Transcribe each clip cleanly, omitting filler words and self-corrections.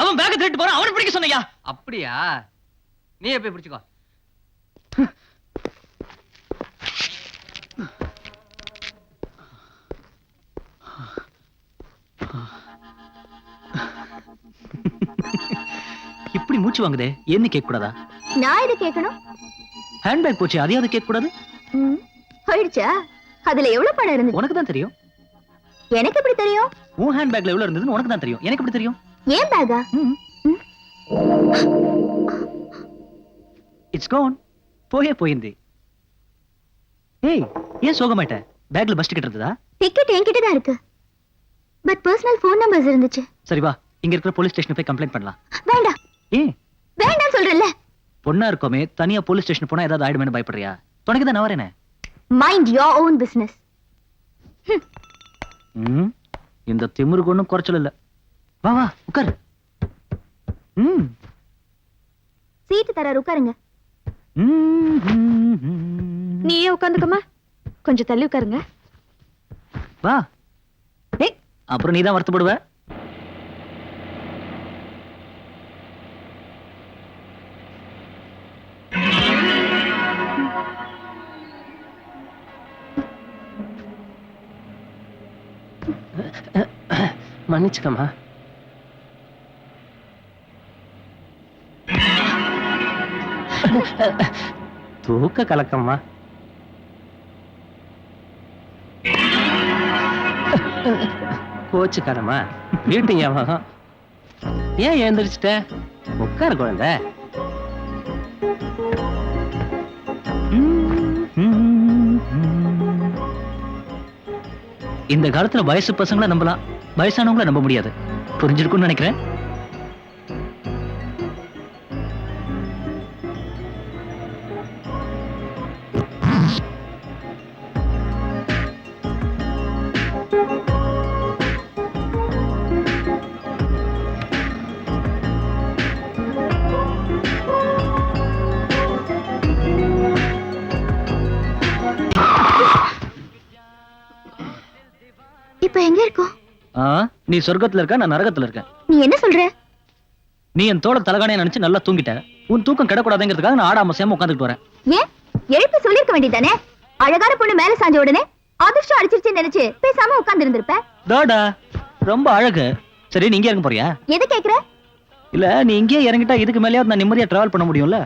அவன் பேக் திருட்டு போறான், அவனை பிடிக்க சொன்னையா? அப்படியா? நீ போய் பிடிச்சுக்கோ. இப்படி மூச்சு வாங்குதே, என்ன கேட்க கூடாதா? நான் எது கேட்கணும்? ஹேண்ட்பேக் போச்சு, அதையாவது கேட்க கூடாது? போயிடுச்சா? அதுல எவ்வளவு பணம் இருந்துச்சு? உனக்கு தான் தெரியும். எனக்கு எப்படி தெரியும்? உன் ஹேண்ட்பேக்ல எவ்வளவு இருந்ததுன்னு உனக்கு தான் தெரியும், எனக்கு எப்படி தெரியும்? ஏன் பேக்கா? It's gone. போயிந்தே. ஏய், ஏன் சோகமாயிட்ட? பேக்ல பஸ் டிக்கெட் இருந்ததா? டிக்கெட் என்கிட்ட தான் இருக்கு. பட் பர்சனல் ஃபோன் நம்பர்ஸ் இருந்துச்சு. சரி வா, இங்க இருக்கிற போலீஸ் ஸ்டேஷன் போய் கம்ப்ளைண்ட் பண்ணலாம். வேண்டாம். ஏன் வேண்டாம் சொல்றேன்ல. பொண்ணா இருக்கோமே, தனியா போலீஸ் ஸ்டேஷன் போனா ஏதாவது ஆயிடுமேன்னு பயப்படுறியா? துணைக்கு தான் நான் வரேனே. Mind your own business. இந்த திமிருக்கு ஒண்ணும் குறைச்சல் இல்ல. வா வா உட்காரு. சீட்டு தராரு, உட்காருங்க. நீயே உட்காந்துக்கமா, கொஞ்சம் தள்ளி உட்காருங்க. வா. டேய், அப்புறம் நீ தான் வருத்தப்படுவ. மன்னிச்சுக்கம்மா. தூக்க கலக்கம்மா. கோச்சுக்காரமா, வீட்டு ஞாபகம். ஏன் எழுந்திரிச்சிட்ட? உட்கார குழந்தை. இந்த காலத்துல வயசு பசங்களை நம்பலாம், வயசானவங்கள நம்ப முடியாது. புரிஞ்சிருக்கும்னு நினைக்கிறேன். இப்ப எங்க இருக்கோம்? நீ சொர்க்கத்துல இருக்க, நான் நரகத்துல இருக்கேன். நீ என்ன சொல்ற? நீ என் தோள தலகாணியை நினைச்சு நல்லா தூங்கிட்ட. உன் தூக்கம் கிடக்கூடாதுங்கிறதுக்காக நான் ஆடாம சேம உட்காந்துட்டு வரேன். ஏன் எழுப்பி சொல்லிருக்க வேண்டியதானே? அழகான பொண்ணு மேல சாஞ்ச உடனே அதிர்ஷ்டம் அடிச்சிருச்சுன்னு நினைச்சு பேசாம உட்கார்ந்து இருந்திருப்ப. டாடா, ரொம்ப அழகு. சரி, நீ இங்கே இறங்க போறியா? எது கேக்குற? இல்ல, நீ இங்கே இறங்கிட்டா இதுக்கு மேலயாவது நான் நிம்மதியா டிராவல் பண்ண முடியும்ல?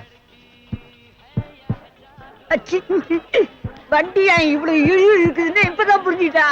வண்டியா இவ்வளவு இழுக்குதுன்னு இப்பதான் புரிஞ்சுட்டா.